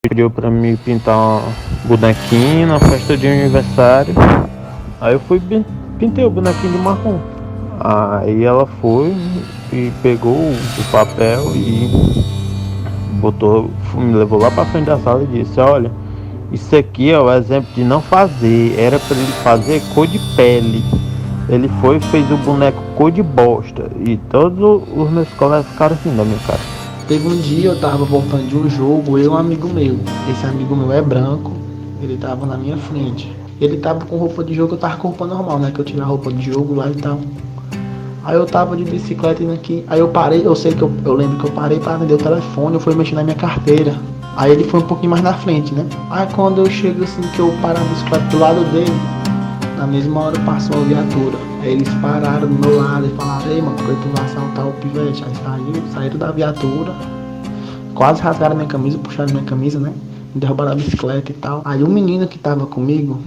pediu pra me pintar uma bonequinha na festa de aniversário. Aí eu fui e pintei o bonequinho de marrom. Aí ela foi e pegou o papel e botou, me levou lá pra frente da sala e disse: olha, isso aqui é o exemplo de não fazer. Era pra ele fazer cor de pele. Ele foi e fez o boneco cor de bosta. E todos os meus colegas ficaram assim da minha cara. Teve um dia eu tava voltando de um jogo, eu e um amigo meu. Esse amigo meu é branco, ele tava na minha frente. Ele tava com roupa de jogo, eu tava com roupa normal, né? Que eu tirei a roupa de jogo lá e tal. Aí eu tava de bicicleta indo aqui. Aí eu parei, eu lembro que eu parei para atender o telefone, eu fui mexer na minha carteira. Aí ele foi um pouquinho mais na frente, né? Aí quando eu chego assim, que eu paro a bicicleta do lado dele, na mesma hora passou uma viatura. Aí eles pararam do meu lado e falaram: ei, mano, porque tu vai assaltar o pivete? Aí saíram da viatura, quase rasgaram minha camisa, puxaram minha camisa, né? Me derrubaram a bicicleta e tal. Aí o menino que tava comigo,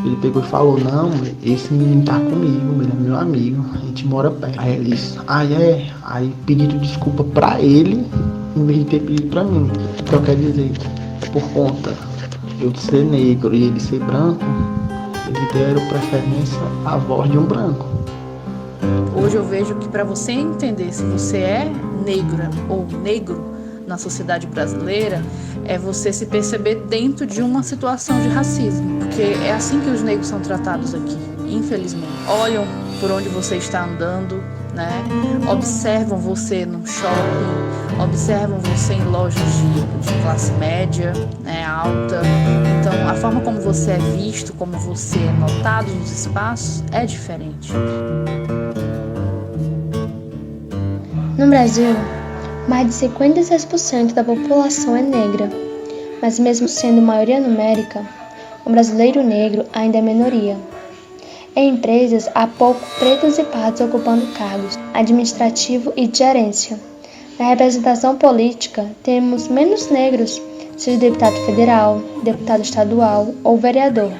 ele pegou e falou: não, esse menino tá comigo, ele é meu amigo, a gente mora perto. Aí ele disse: aí pediram desculpa pra ele, em vez de ter pedido pra mim. Então quer dizer, por conta eu de ser negro e ele ser branco, eles deram preferência à voz de um branco. Hoje eu vejo que para você entender se você é negra ou negro na sociedade brasileira, é você se perceber dentro de uma situação de racismo, porque é assim que os negros são tratados aqui, infelizmente. Olham por onde você está andando, né? Observam você num shopping, observam você em lojas de classe média, né, alta. Então, a forma como você é visto, como você é notado nos espaços, é diferente. No Brasil, mais de 56% da população é negra, mas mesmo sendo maioria numérica, o brasileiro negro ainda é minoria. Em empresas, há pouco pretos e pardos ocupando cargos administrativo e de gerência. Na representação política, temos menos negros, seja deputado federal, deputado estadual ou vereador.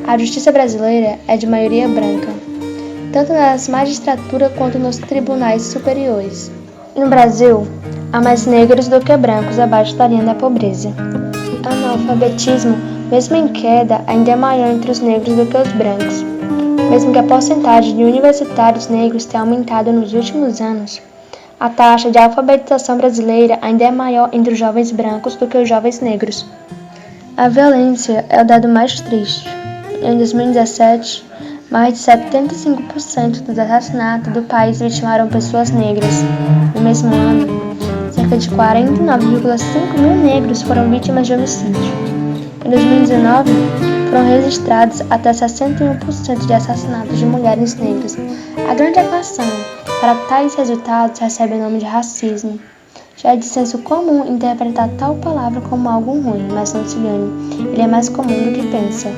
A justiça brasileira é de maioria branca, tanto nas magistraturas quanto nos tribunais superiores. No Brasil, há mais negros do que brancos abaixo da linha da pobreza. O analfabetismo, mesmo em queda, ainda é maior entre os negros do que os brancos. Mesmo que a porcentagem de universitários negros tenha aumentado nos últimos anos, a taxa de alfabetização brasileira ainda é maior entre os jovens brancos do que os jovens negros. A violência é o dado mais triste. Em 2017, mais de 75% dos assassinatos do país vitimaram pessoas negras. No mesmo ano, cerca de 49,5 mil negros foram vítimas de homicídio. Em 2019, foram registrados até 61% de assassinatos de mulheres negras. A grande equação para tais resultados recebe o nome de racismo. Já é de senso comum interpretar tal palavra como algo ruim, mas não se engane, ele é mais comum do que pensa.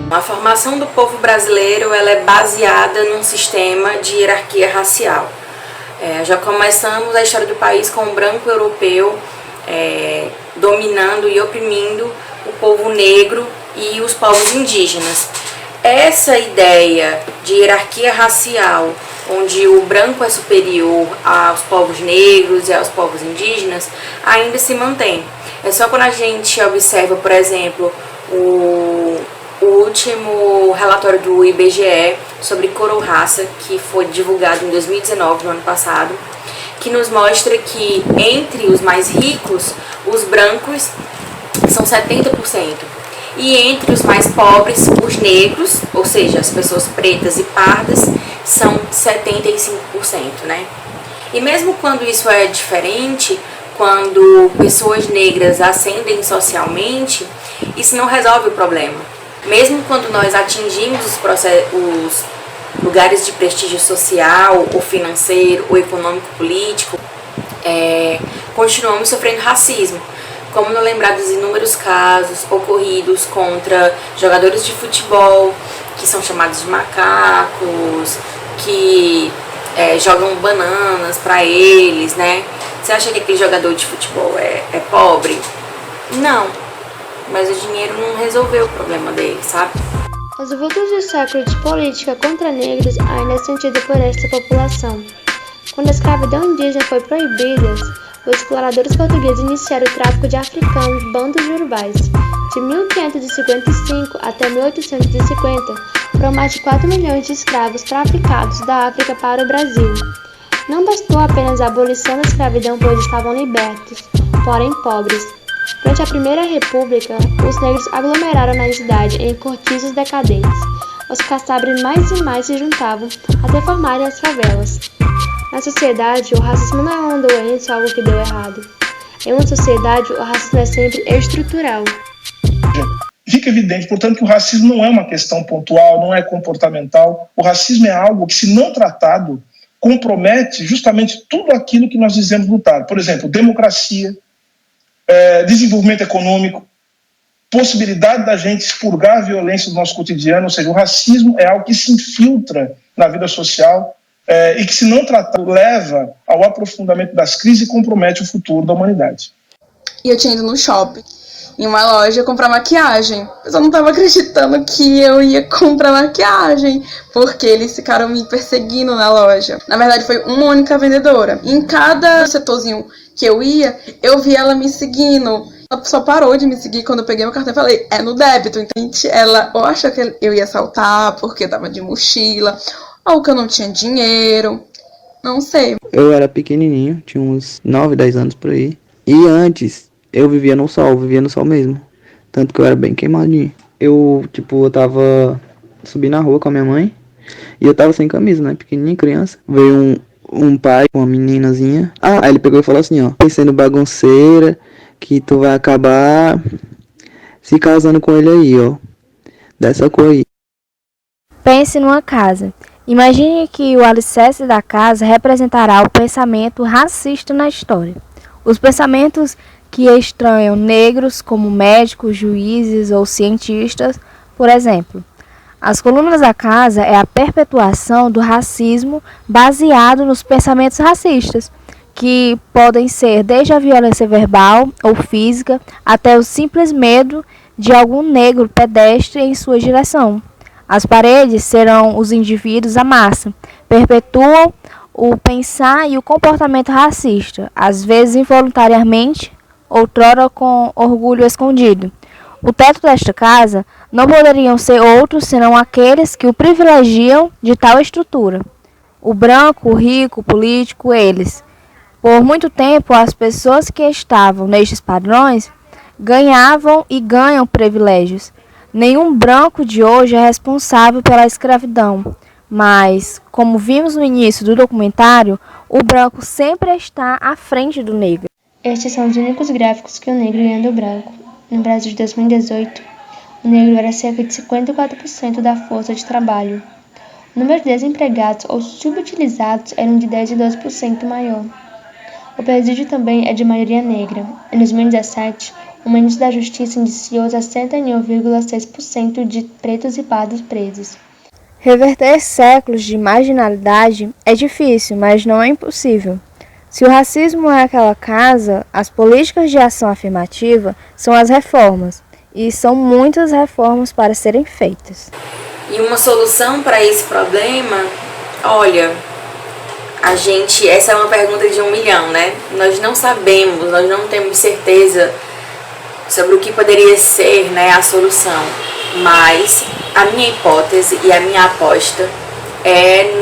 A formação do povo brasileiro ela é baseada num sistema de hierarquia racial. Já começamos a história do país com o branco europeu dominando e oprimindo o povo negro e os povos indígenas. Essa ideia de hierarquia racial, onde o branco é superior aos povos negros e aos povos indígenas, ainda se mantém. É só quando a gente observa, por exemplo, o último relatório do IBGE sobre cor ou raça, que foi divulgado em 2019, no ano passado, que nos mostra que entre os mais ricos, os brancos são 70%. E entre os mais pobres, os negros, ou seja, as pessoas pretas e pardas, são 75%, né? E mesmo quando isso é diferente, quando pessoas negras ascendem socialmente, isso não resolve o problema. Mesmo quando nós atingimos os lugares de prestígio social, ou financeiro, ou econômico, político, continuamos sofrendo racismo. Como não lembrar dos inúmeros casos ocorridos contra jogadores de futebol, que são chamados de macacos, que jogam bananas para eles, né? Você acha que aquele jogador de futebol é pobre? Não, mas o dinheiro não resolveu o problema dele, sabe? Os vultos do século de política contra negros ainda é sentido por esta população. Quando a escravidão indígena foi proibida, os exploradores portugueses iniciaram o tráfico de africanos, bandos de urubais. De 1555 até 1850, foram mais de 4 milhões de escravos traficados da África para o Brasil. Não bastou apenas a abolição da escravidão, pois estavam libertos, porém pobres. Durante a Primeira República, os negros aglomeraram na cidade em cortiços decadentes. Os caçadores mais e mais se juntavam até formarem as favelas. Na sociedade, o racismo não é uma doença ou algo que deu errado. Em uma sociedade, o racismo é sempre estrutural. Fica evidente, portanto, que o racismo não é uma questão pontual, não é comportamental. O racismo é algo que, se não tratado, compromete justamente tudo aquilo que nós dizemos lutar. Por exemplo, democracia, desenvolvimento econômico, possibilidade da gente expurgar a violência do nosso cotidiano, ou seja, o racismo é algo que se infiltra na vida social e que, se não tratado, leva ao aprofundamento das crises e compromete o futuro da humanidade. E eu tinha ido no shopping, em uma loja, comprar maquiagem. Mas eu não estava acreditando que eu ia comprar maquiagem, porque eles ficaram me perseguindo na loja. Na verdade, foi uma única vendedora. Em cada setorzinho que eu ia, eu vi ela me seguindo. Ela só parou de me seguir quando eu peguei meu cartão e falei, é no débito. Então, ela ou achou que eu ia assaltar porque eu tava de mochila, ou que eu não tinha dinheiro, não sei. Eu era pequenininho, tinha uns 9, 10 anos por aí. E antes, eu vivia no sol mesmo. Tanto que eu era bem queimadinho. Eu tava subindo na rua com a minha mãe. E eu tava sem camisa, né? Pequenininho, criança. Veio um pai com uma meninazinha. Aí ele pegou e falou assim, ó. Pensando bagunceira, que tu vai acabar se casando com ele aí, ó. Dessa cor aí. Pense numa casa. Imagine que o alicerce da casa representará o pensamento racista na história. Os pensamentos que estranham negros como médicos, juízes ou cientistas, por exemplo. As colunas da casa é a perpetuação do racismo baseado nos pensamentos racistas, que podem ser desde a violência verbal ou física até o simples medo de algum negro pedestre em sua direção. As paredes serão os indivíduos à massa, perpetuam o pensar e o comportamento racista, às vezes involuntariamente, outrora com orgulho escondido. O teto desta casa não poderiam ser outros senão aqueles que o privilegiam de tal estrutura. O branco, o rico, o político, eles. Por muito tempo, as pessoas que estavam nestes padrões ganhavam e ganham privilégios. Nenhum branco de hoje é responsável pela escravidão, mas, como vimos no início do documentário, o branco sempre está à frente do negro. Estes são os únicos gráficos que o negro ganha do branco. No Brasil de 2018, o negro era cerca de 54% da força de trabalho. O número de desempregados ou subutilizados era de 10 e 12% maior. O presídio também é de maioria negra. Em 2017, o ministro da Justiça indiciou 61,6% de pretos e pardos presos. Reverter séculos de marginalidade é difícil, mas não é impossível. Se o racismo é aquela casa, as políticas de ação afirmativa são as reformas, e são muitas reformas para serem feitas. E uma solução para esse problema, olha, essa é uma pergunta de 1 milhão, né? Nós não sabemos, nós não temos certeza sobre o que poderia ser, né, a solução, mas a minha hipótese e a minha aposta é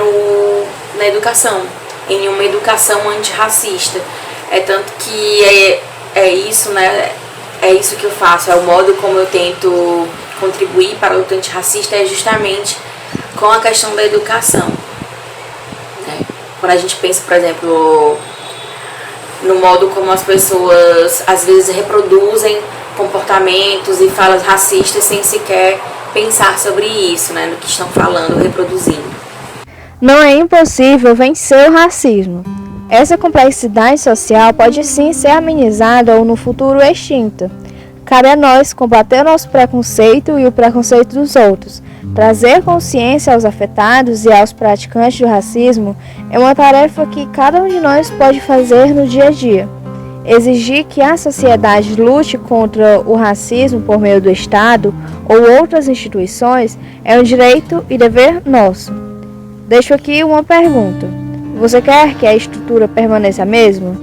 na educação, em uma educação antirracista. É tanto que é isso, né? É isso que eu faço, é o modo como eu tento contribuir para a luta antirracista, é justamente com a questão da educação. Né? Quando a gente pensa, por exemplo, no modo como as pessoas às vezes reproduzem comportamentos e falas racistas sem sequer pensar sobre isso, né? No que estão falando, reproduzindo. Não é impossível vencer o racismo. Essa complexidade social pode sim ser amenizada ou no futuro extinta. Cabe a nós combater o nosso preconceito e o preconceito dos outros. Trazer consciência aos afetados e aos praticantes do racismo é uma tarefa que cada um de nós pode fazer no dia a dia. Exigir que a sociedade lute contra o racismo por meio do Estado ou outras instituições é um direito e dever nosso. Deixo aqui uma pergunta. Você quer que a estrutura permaneça a mesma?